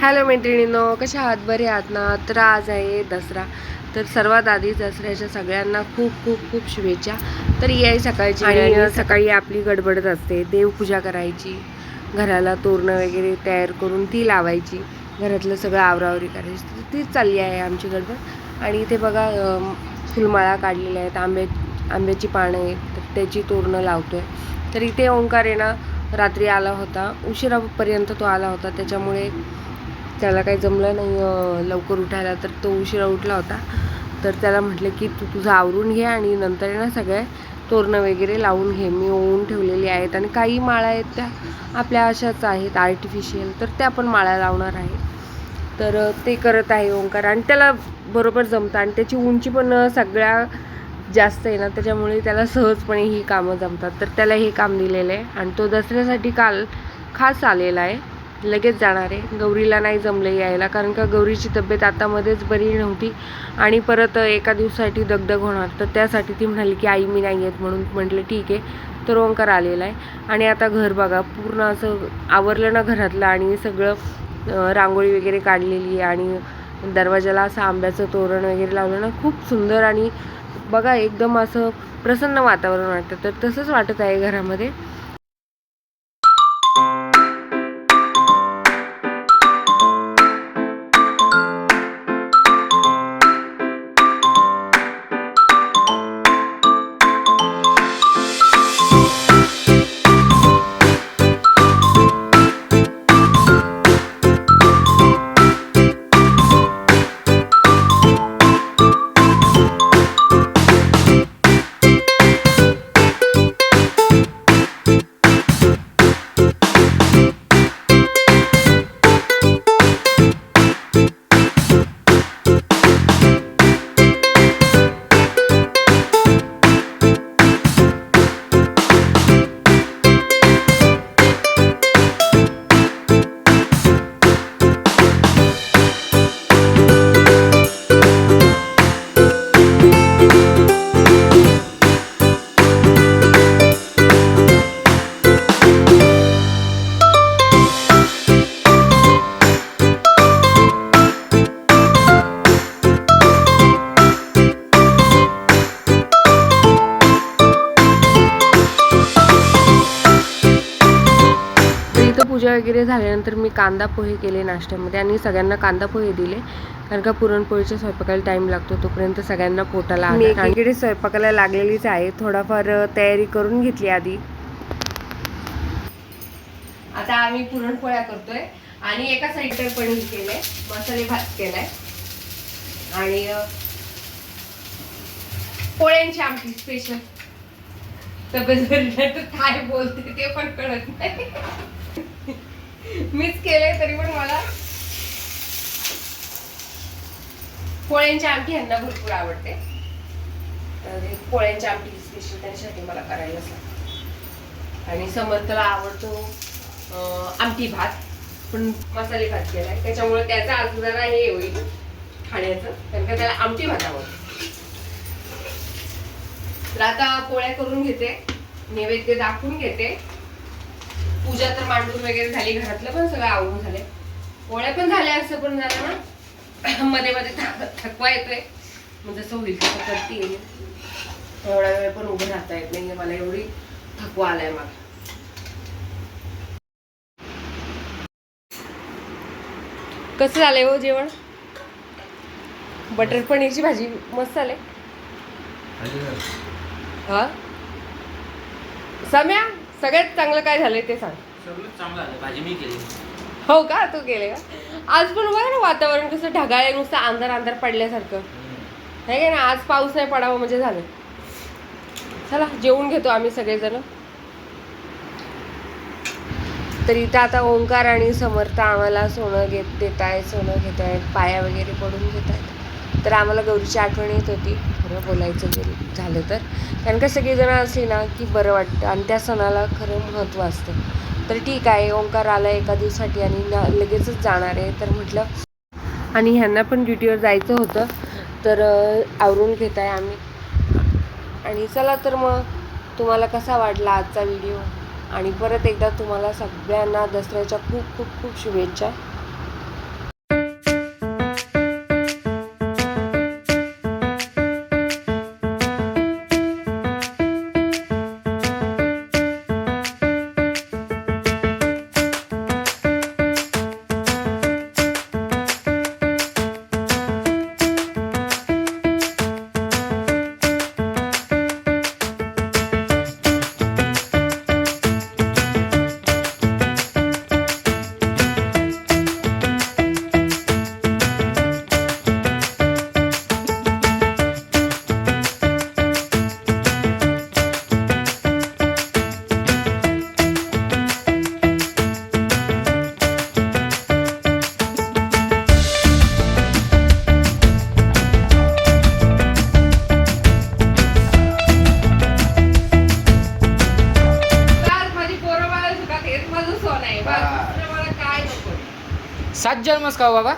Hello मैत्रिणींनो, कशा आहात? बरे आहात ना? तर आज आहे दसरा. तर सर्वात आधी दसऱ्याच्या सगळ्यांना खूप खूप खूप शुभेच्छा. तर याही सकाळची आणि सकाळी आपली गडबडत असते, देवपूजा करायची, घराला तोरणं वगैरे तयार करून ती लावायची, घरातलं सगळं आवरावरी करायची. तर तीच चालली आहे आमची गडबड. आणि इथे बघा फुलमाळा काढलेल्या आहेत, आंब्याची पानं आहेत, तर त्याची तोरणं लावतो आहे. तर इथे ओंकार आहे ना, रात्री आला होता, उशिरापर्यंत तो आला होता, त्याच्यामुळे त्याला काही जमलं नाही लवकर उठायला, तर तो उशिरा उठला होता. तर त्याला म्हटलं की तू तुझं आवरून घे आणि नंतर ना सगळे तोरणं वगैरे लावून घे. मी ओवून ठेवलेली आहेत आणि काही माळा आहेत त्या आपल्या अशाच आहेत आर्टिफिशियल, तर त्या पण माळा लावणार आहे. तर ते करत आहे ओंकार आणि त्याला बरोबर जमतं आणि त्याची उंची पण सगळ्या जास्त आहे ना, त्याच्यामुळे त्याला सहजपणे ही कामं जमतात. तर त्याला हे काम दिलेलं आहे आणि तो दसऱ्यासाठी काल खास आलेला आहे, लगेच जाणार आहे. गौरीला नाही जमलं यायला, कारण का गौरीची तब्येत आता मध्येच बरी नव्हती आणि परत एका दिवसासाठी दगदग होणार, तर त्यासाठी ती म्हणाली की आई मी नाही येत. म्हणून म्हटलं ठीक आहे. तर ओंकार आलेला आहे आणि आता घर बघा पूर्ण असं आवरलं ना घरातलं, आणि सगळं रांगोळी वगैरे काढलेली आणि दरवाजाला असं आंब्याचं तोरण वगैरे लावलं ना, खूप सुंदर आणि बघा एकदम असं प्रसन्न वातावरण वाटतं. तर तसंच वाटत आहे घरामध्ये. पूजा वगैरे झाल्यानंतर मी कांदा पोहे केले नाश्त्यामध्ये आणि सगळ्यांना कांदा पोहे दिले, कारण का पुरणपोळीच्या स्वयंपाकाला टाईम लागतो, तोपर्यंत सगळ्यांना पोटाला मी एकीकडे स्वयंपाकाला लागलेलीच आहे. थोडाफार तयारी करून घेतली आधी. आता आम्ही पुरणपोळ्या करतोय आणि एका साईडला पनीर केलंय, मसाले भात केलाय आणि पोळ्यांची आमटी स्पेशल. तब्येत बरी नाही तर काय बोलते ते पण कळत नाही. मीच केले तरी पण मला पोळ्यांची आमटी यांना भरपूर आवडते, तर पोळ्यांची आमटी स्पेशल त्यासाठी मला करायला लागते. आणि समर्थला आवडतो आमटी भात, पण मसाले भात केलाय, त्याच्यामुळे त्याचा आज जरा हे होईल खाण्याचं, कारण का त्याला आमटी भात आवडतो. तर आता पोळ्या करून घेते, नैवेद्य दाखवून घेते. पूजा तर मांडून वगैरे झाली, घरातलं पण सगळं आवरून झाले, पोळ्या पण झाल्या. असं पण झालं ना, मध्ये मध्ये थकवा येतोय, मग जसं होईल तसं करते. एवढा वेळ पण उभं राहता येत नाही मला, एवढी थकवा आलाय मला. कसं झालंय हो जेवण? बटर पनीरची भाजी मस्त झाले. हा सम्या, सगळ्यात चांगलं काय झालंय ते सांग. सगळं चांगलं झालं, भाजी मी केली. हो का, तू केले का? आज पण बघा ना वातावरण कसं ढगाळ, नुसतं अंधार अंधार पडल्यासारखं आहे का ना. आज पाऊस नाही पडावं म्हणजे झालं. चला जेवून घेतो आम्ही सगळेजण. तर इथं आता ओंकार आणि समर्थ आम्हाला सोनं देत आहेत, सोनं घेत आहेत, पाया वगैरे पडून घेत आहेत. तर आम्हाला गौरीची आठवण येत होती, खरं बोलायचं झालं तर, कारण का सगळीजणं असली ना की बरं वाटतं आणि त्या सणाला खरं महत्त्व असतं. तर ठीक आहे, ओंकार आला एका दिवसासाठी आणि लगेचच जाणार आहे, तर म्हटलं, आणि ह्यांना पण ड्युटीवर जायचं होतं, तर आवरून घेत आहे आम्ही. आणि चला तर मग तुम्हाला कसा वाटला आजचा व्हिडिओ, आणि परत एकदा तुम्हाला सगळ्यांना दसऱ्याच्या खूप खूप खूप शुभेच्छा. आज जन्मच का हो बाबा?